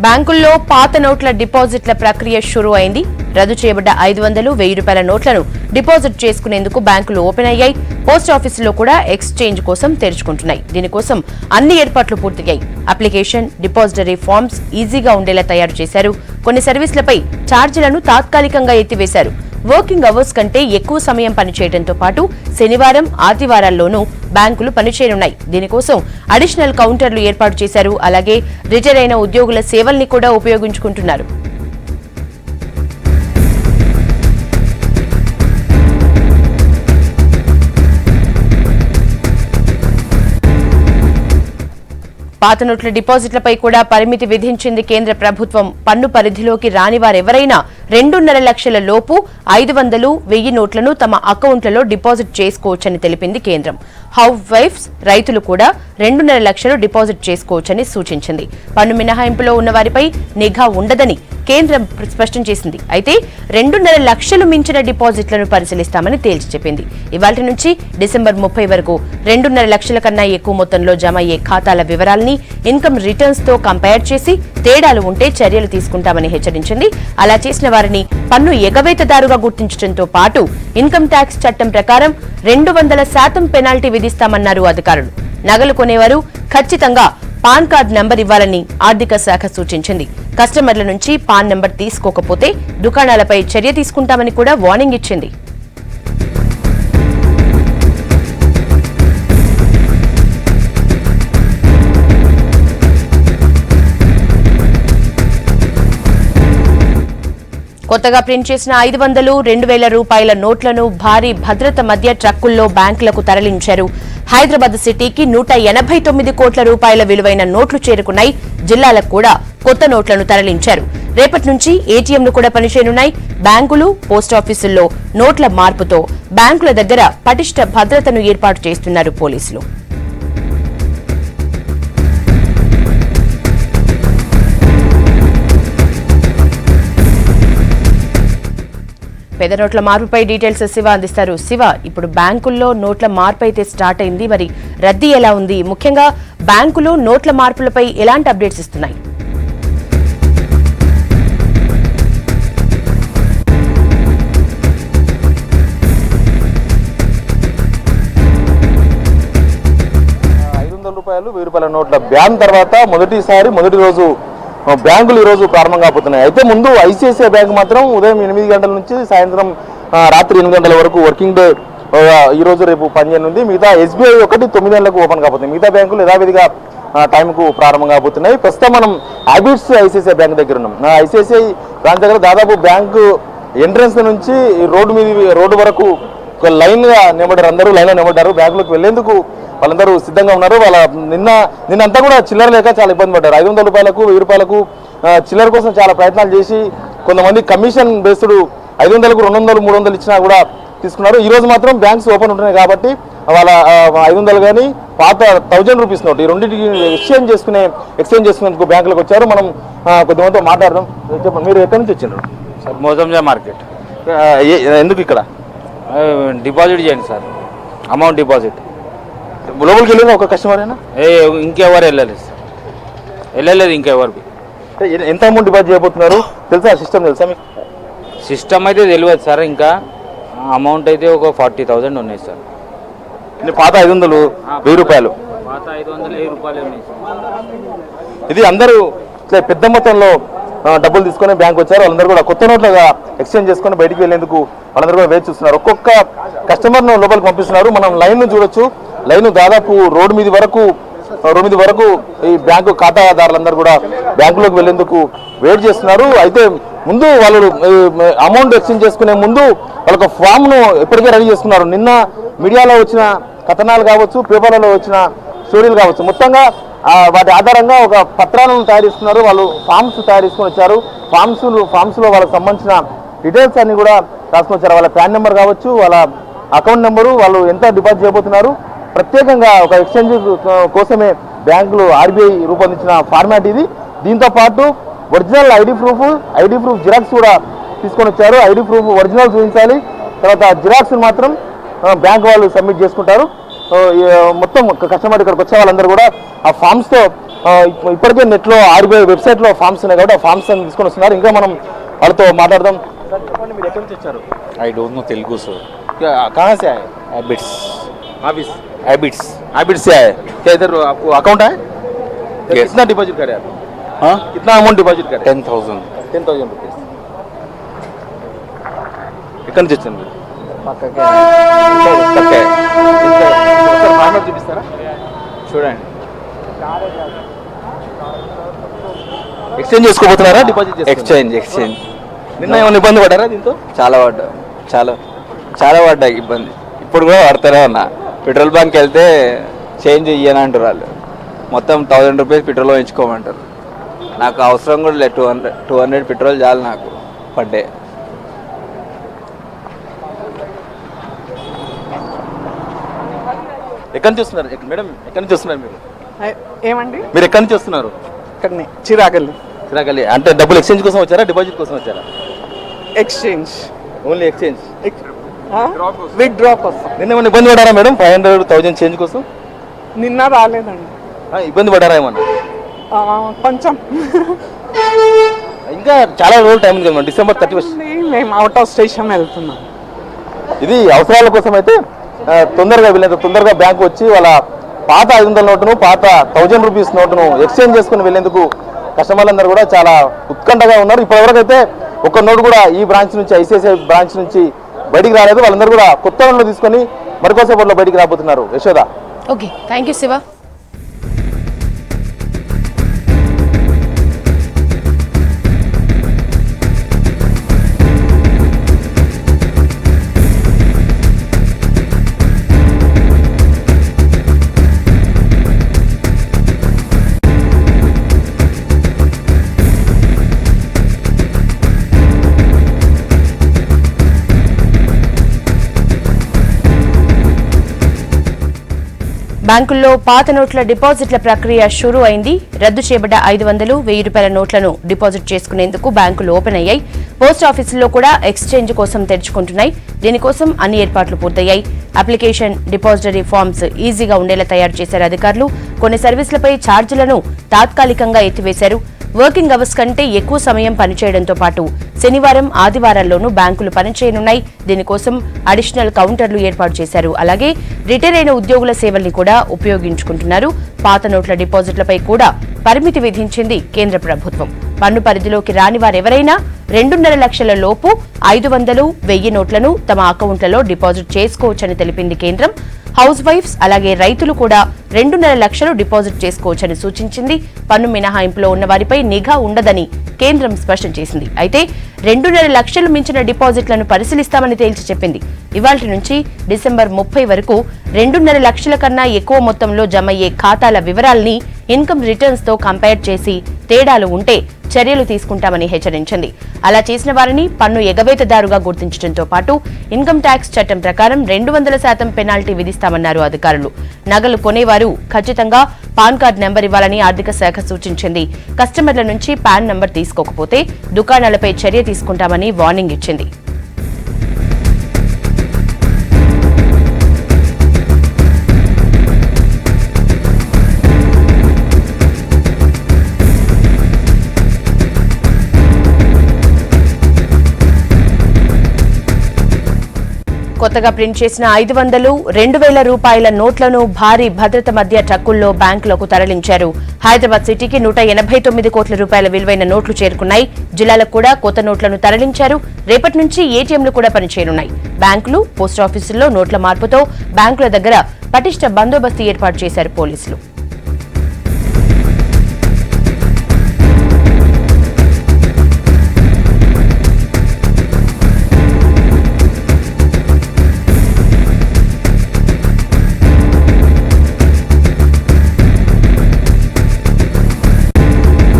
బ్యాంకుల్లో పాత నోట్ల డిపాజిట్ల ప్రక్రియ షురూ అయింది. రద్దు చేయబడ్డ 500, 1000 రూపాయల నోట్లను డిపాజిట్ చేసుకునేందుకు బ్యాంకులు ఓపెన్ అయ్యాయి. పోస్ట్ ఆఫీసులో కూడా ఎక్స్చేంజ్ కోసం తెరుచుకుంటున్నాయి. దీనికోసం అన్ని ఏర్పాట్లు పూర్తయ్యాయి. అప్లికేషన్, డిపాజిటరీ ఫార్మ్స్ ఈజీగా ఉండేలా తయారు చేశారు. కొన్ని సర్వీసులపై ఛార్జీలను తాత్కాలికంగా ఎత్తివేశారు. వర్కింగ్ అవర్స్ కంటే ఎక్కువ సమయం పనిచేయడంతో పాటు శనివారం, ఆదివారాల్లోనూ బ్యాంకులు పనిచేయనున్నాయి. దీనికోసం అడిషనల్ కౌంటర్లు ఏర్పాటు చేశారు. అలాగే రిటైర్ అయిన ఉద్యోగుల సేవల్ని కూడా ఉపయోగించుకుంటున్నారు. పాత నోట్ల డిపాజిట్లపై కూడా పరిమితి విధించింది కేంద్ర ప్రభుత్వం. పన్ను పరిధిలోకి రాని వారెవరైనా 2.5 లక్షల లోపు 500, 1000 నోట్లను తమ అకౌంట్లలో డిపాజిట్ చేసుకోవచ్చని తెలిపింది కేంద్రం. హౌస్ వైఫ్స్, రైతులు కూడా 2.5 లక్షలు డిపాజిట్ చేసుకోవచ్చని సూచించింది. పన్ను మినహాయింపులో ఉన్న వారిపై నిఘా ఉండదని కేంద్రం స్పష్టం చేసింది. అయితే 2.5 లక్షలు మించిన డిపాజిట్లను పరిశీలిస్తామని తేల్చి చెప్పింది. ఇవాళ్టి నుంచి డిసెంబర్ 30 వరకు 2.5 లక్షల కన్నా ఎక్కువ మొత్తంలో జమ అయ్యే ఖాతాల వివరాల్ని ఇన్కమ్ రిటర్న్స్ తో కంపేర్ చేసి తేడాలు ఉంటే చర్యలు తీసుకుంటామని హెచ్చరించింది. అలా చేసిన వారిని పన్ను ఎగవేతదారుగా గుర్తించడంతో పాటు ఇన్కమ్ ట్యాక్స్ చట్టం ప్రకారం 200% పెనాల్టీ విధిస్తామన్నారు అధికారులు. నగలు కొనేవారు ఖచ్చితంగా పాన్ కార్డ్ నంబర్ ఇవ్వాలని ఆర్థిక శాఖ సూచించింది. కస్టమర్ల నుంచి పాన్ నంబర్ తీసుకోకపోతే దుకాణాలపై చర్య తీసుకుంటామని కూడా వార్నింగ్ ఇచ్చింది. కొత్తగా ప్రింట్ చేసిన 500, 2000 రూపాయల నోట్లను భారీ భద్రత మధ్య ట్రక్కుల్లో బ్యాంకులకు తరలించారు. హైదరాబాద్ సిటీకి 189 కోట్ల రూపాయల విలువైన నోట్లు చేరుకున్నాయి. జిల్లాలకు కూడా కొత్త నోట్లను తరలించారు. రేపటి నుంచి ఏటీఎంలు కూడా పనిచేయనున్నాయి. బ్యాంకులు, పోస్టాఫీసుల్లో నోట్ల మార్పుతో బ్యాంకుల దగ్గర పటిష్ట భద్రతను ఏర్పాటు చేస్తున్నారు పోలీసులు. పేద నోట్ల మార్పుపై డీటెయిల్స్ శివ అందిస్తారు. శివ, ఇప్పుడు బ్యాంకుల్లో నోట్ల మార్పు అయితే స్టార్ట్ అయింది. మరి రద్దీ ఎలా ఉంది? ముఖ్యంగా బ్యాంకులు నోట్ల మార్పులపై ఎలాంటి అప్డేట్స్ ఇస్తున్నాయి? రూపాయలు, 1000 రూపాయల నోట్ల బ్యాన్ తర్వాత మొదటి రోజు బ్యాంకులు ఈ రోజు ప్రారంభం కాబోతున్నాయి. అయితే ముందు ఐసిఐసిఐ బ్యాంక్ మాత్రం ఉదయం 8 గంటల నుంచి సాయంత్రం రాత్రి 8 గంటల వరకు వర్కింగ్ డే ఈ రోజు రేపు పనిచేయనుంది. మిగతా ఎస్బీఐ ఒకటి 9 గంటలకు ఓపెన్ కాబోతుంది. మిగతా బ్యాంకులు యథావిధిగా టైంకు ప్రారంభం కాబోతున్నాయి. ప్రస్తుతం మనం హ్యాబిట్స్ ఐసిఐసిఐ బ్యాంక్ దగ్గర ఉన్నాం. ఐసిఐసిఐ బ్యాంక్ దగ్గర దాదాపు బ్యాంకు ఎంట్రన్స్ నుంచి రోడ్డు వరకు ఒక లైన్గా నిలబడ్డారు. అందరూ లైన్లో నిలబడ్డారు. బ్యాంకులోకి వెళ్లేందుకు వాళ్ళందరూ సిద్ధంగా ఉన్నారు. నిన్నంతా కూడా చిల్లర లేక చాలా ఇబ్బంది పడ్డారు. 500 రూపాయలకు, 1000 రూపాయలకు చిల్లర కోసం చాలా ప్రయత్నాలు చేసి కొంతమంది కమిషన్ బేస్డ్ 500కు 200, 300 ఇచ్చినా కూడా తీసుకున్నారు. ఈ రోజు మాత్రం బ్యాంక్స్ ఓపెన్ ఉంటున్నాయి కాబట్టి వాళ్ళ 500 కానీ పాత 1000 రూపీస్ నోట్ ఈ రెండింటికి ఎక్స్చేంజ్ చేసుకునేందుకు బ్యాంకులకు వచ్చారు. మనం కొద్దిమందితో మాట్లాడదాం. చెప్పండి, మీరు ఎక్కడి నుంచి వచ్చినారు? Sir, Mozamjahi market. ఎందుకు ఇక్కడ డిపాజిట్ చేయండి సార్, అమౌంట్ డిపాజిట్. లోపలికి వెళ్ళిన ఒక కస్టమర్ అయినా ఇంకెవరు వెళ్ళలేదు సార్, వెళ్ళలేదు ఇంకెవరికి. ఎంత అమౌంట్ డిపాజిట్ చేయబోతున్నారు తెలుసా? సిస్టమ్ తెలుసా మీకు? సిస్టమ్ అయితే తెలియదు సార్. ఇంకా అమౌంట్ అయితే ఒక 40,000 ఉన్నాయి సార్. పాత 500, 1000 రూపాయలు, పాత 500, 1000 రూపాయలు ఉన్నాయి సార్. ఇది అందరూ పెద్ద మొత్తంలో డబ్బులు తీసుకొని బ్యాంక్ వచ్చారు. వాళ్ళందరూ కూడా కొత్త నోట్లుగా ఎక్స్చేంజ్ చేసుకొని బయటికి వెళ్లేందుకు వాళ్ళందరూ కూడా వేచి చూస్తున్నారు. ఒక్కొక్క కస్టమర్ను లోపలికి పంపిస్తున్నారు. మనం లైన్ చూడొచ్చు. లైన్ దాదాపు రోడ్డు మీద వరకు ఈ బ్యాంకు ఖాతాదారులందరూ కూడా బ్యాంకులోకి వెళ్లేందుకు వెయిట్ చేస్తున్నారు. అయితే ముందు వాళ్ళు అమౌంట్ ఎక్స్చేంజ్ చేసుకునే ముందు వాళ్ళొక ఫామ్ను ఇప్పటికే రెడీ చేసుకున్నారు. నిన్న మీడియాలో వచ్చిన కథనాలు కావచ్చు, పేపర్లలో వచ్చిన స్టోరీలు కావచ్చు, మొత్తంగా వాటి ఆధారంగా ఒక పత్రాలను తయారు చేస్తున్నారు. వాళ్ళు ఫామ్స్ తయారు చేసుకుని వచ్చారు. ఫామ్స్లో వాళ్ళకి సంబంధించిన డీటెయిల్స్ అన్ని కూడా రాసుకొని వచ్చారు. వాళ్ళ ప్యాన్ నెంబర్ కావచ్చు, వాళ్ళ అకౌంట్ నెంబరు, వాళ్ళు ఎంత డిపాజిట్ చేయబోతున్నారు. ప్రత్యేకంగా ఒక ఎక్స్చేంజ్ కోసమే బ్యాంకులు ఆర్బీఐ రూపొందించిన ఫార్మాట్ ఇది. దీంతో పాటు ఒరిజినల్ ఐడి ప్రూఫ్ జిరాక్స్ కూడా తీసుకొని వచ్చారు. ఐడి ప్రూఫ్ ఒరిజినల్ చూపించాలి. తర్వాత జిరాక్స్ మాత్రం బ్యాంక్ వాళ్ళు సబ్మిట్ చేసుకుంటారు. మొత్తం కస్టమర్ ఇక్కడికి వచ్చే వాళ్ళందరూ కూడా ఆ ఫామ్స్తో ఇప్పటికే నెట్లో ఆర్బీఐ వెబ్సైట్లో ఫామ్స్ ఉన్నాయి కాబట్టి ఆ ఫామ్స్ అని తీసుకొని వస్తున్నారు. ఇంకా మనం వాళ్ళతో మాట్లాడదాం. సార్ చెప్పండి, మీరు ఎక్కడి నుంచి వచ్చారు? I don't know Telugu sir. कहाँ से आए? हैबिट्स ऑफिस हैबिट्स हैबिट से आए क्या? इधर आपको अकाउंट है? Yes. कितना डिपॉजिट करे आप? हाँ कितना अमाउंट डिपॉजिट करे? 10,000 10,000 रुपीस. ఎక్కడి నుంచి వచ్చాను మీరు? పక్కకే పక్కే. ఒకసారి ఫార్మాట్ చూపిస్తారా? చూడండి. ఎక్స్చేంజ్ చేసుకోబోతున్నారా డిపాజిట్ ఎక్స్చేంజ్ నిన్న ఏమైనా ఇబ్బంది పడ్డారా దీంతో? చాలా పడ్డాయి ఇబ్బంది. ఇప్పుడు కూడా పడతానే ఉన్నా. పెట్రోల్ బంక్ వెళ్తే చేంజ్ ఇయ్యని అంటారు వాళ్ళు. మొత్తం 1,000 రూపీస్ పెట్రోల్ వేయించుకోమంటారు. నాకు అవసరం కూడా లేదు. 200 పెట్రోల్ చాలు నాకు పర్ డే. ఎక్కడి నుంచి వస్తున్నారు మేడం? ఎక్కడి నుంచి వస్తున్నారు మీరు? ఏమండి? మీరు ఎక్కడి నుంచి వస్తున్నారు? ఇక్కడనే చిరాకల్లి. చిరాకల్లి అంటే డబ్బులు ఎక్స్చేంజ్ కోసం వచ్చారా, డిపాజిట్ కోసం వచ్చారా? Exchange, only exchange. విత్డ్రా కోసం. నిన్న ఏమైనా ఇబ్బంది పడారా మేడం? 500, 1000 చేంజ్ కోసం నిన్న రాలేదండి. ఇబ్బంది పడారా ఏమన్నా? కొంచెం. ఇంకా చాలా రోజులు టైం ఉంది కదా, డిసెంబర్ 31. మేము అవుట్ ఆఫ్ స్టేషన్ వెళ్తున్నాం. ఇది అవసరాల కోసం అయితే తొందరగా వీళ్ళంత తొందరగా బ్యాంకు వచ్చి వాళ్ళ పాత 500 నోటును, పాత 1000 రూపీస్ నోటును ఎక్స్చేంజ్ చేసుకుని వెళ్ళేందుకు కస్టమర్లందరూ కూడా చాలా ఉత్కంఠగా ఉన్నారు. ఇప్పటివరకు అయితే ఒక్క నోటు కూడా ఈ బ్రాంచ్ నుంచి, ఐసిఐసిఐ బ్రాంచ్ నుంచి బయటికి రాలేదు. వాళ్ళందరూ కూడా కొత్త నోట్లు తీసుకొని మరికోసేపట్లో బయటికి రాబోతున్నారు. Yashoda. Okay, thank you Shiva. బ్యాంకుల్లో పాత నోట్ల డిపాజిట్ల ప్రక్రియ షురూ అయింది. రద్దు చేయబడ్డ 500, 1000 రూపాయల నోట్లను డిపాజిట్ చేసుకునేందుకు బ్యాంకులు ఓపెన్ అయ్యాయి. పోస్ట్ ఆఫీసుల్లో కూడా ఎక్స్చేంజ్ కోసం తెరుచుకుంటున్నాయి. దీనికోసం అన్ని ఏర్పాట్లు పూర్తయ్యాయి. అప్లికేషన్, డిపాజిటరీ ఫామ్స్ ఈజీగా ఉండేలా తయారు చేశారు అధికారులు. కొన్ని సర్వీసులపై ఛార్జీలను తాత్కాలికంగా ఎత్తివేశారు. వర్కింగ్ అవర్స్ కంటే ఎక్కువ సమయం పనిచేయడంతో పాటు శనివారం, ఆదివారాల్లోనూ బ్యాంకులు పనిచేయనున్నాయి. దీనికోసం అడిషనల్ కౌంటర్లు ఏర్పాటు చేశారు. అలాగే రిటైర్ అయిన ఉద్యోగుల సేవల్ని కూడా ఉపయోగించుకుంటున్నారు. పాత నోట్ల డిపాజిట్లపై కూడా పరిమితి విధించింది కేంద్ర ప్రభుత్వం. పన్ను పరిధిలోకి రాని వారెవరైనా 2.5 లక్షల లోపు 500, 1000 నోట్లను తమ అకౌంట్లలో డిపాజిట్ చేసుకోవచ్చని తెలిపింది కేంద్రం. హౌస్ వైఫ్స్ అలాగే రైతులు కూడా 2.5 లక్షలు డిపాజిట్ చేసుకోవచ్చని సూచించింది. పన్ను మినహాయింపులో ఉన్న వారిపై నిఘా ఉండదని కేంద్రం స్పష్టం చేసింది. అయితే 2.5 లక్షలు మించిన డిపాజిట్లను పరిశీలిస్తామని తేల్చి చెప్పింది. ఇవాళ్టి నుంచి డిసెంబర్ 30 వరకు 2.5 లక్షల కన్నా ఎక్కువ మొత్తంలో జమయ్యే ఖాతాల వివరాల్ని ఇన్కమ్ రిటర్న్స్ తో కంపేర్ చేసి తేడాలు ఉంటే చర్యలు తీసుకుంటామని హెచ్చరించింది. అలా చేసిన వారిని పన్ను ఎగవేతదారుగా గుర్తించడంతో పాటు ఇన్కమ్ ట్యాక్స్ చట్టం ప్రకారం 200% పెనాల్టీ విధిస్తామన్నారు అధికారులు. నగలు కొనేవారు ఖచ్చితంగా పాన్ కార్డ్ నెంబర్ ఇవ్వాలని ఆర్థిక శాఖ సూచించింది. కస్టమర్ల నుంచి పాన్ నంబర్ తీసుకోకపోతే దుకాణాలపై చర్య తీసుకుంటామని వార్నింగ్ ఇచ్చింది. కొత్తగా ప్రింట్ చేసిన 500, 2,000 రూపాయల నోట్లను భారీ భద్రత మధ్య ట్రక్కుల్లో బ్యాంకులకు తరలించారు. హైదరాబాద్ సిటీకి 189 కోట్ల రూపాయల విలువైన నోట్లు చేరుకున్నాయి. జిల్లాలకు కూడా కొత్త నోట్లను తరలించారు. రేపటి నుంచి ఏటీఎంలు కూడా పనిచేయనున్నాయి. బ్యాంకులు, పోస్టాఫీసుల్లో నోట్ల మార్పుతో బ్యాంకుల దగ్గర పటిష్ట బందోబస్తు ఏర్పాటు చేశారు పోలీసులు.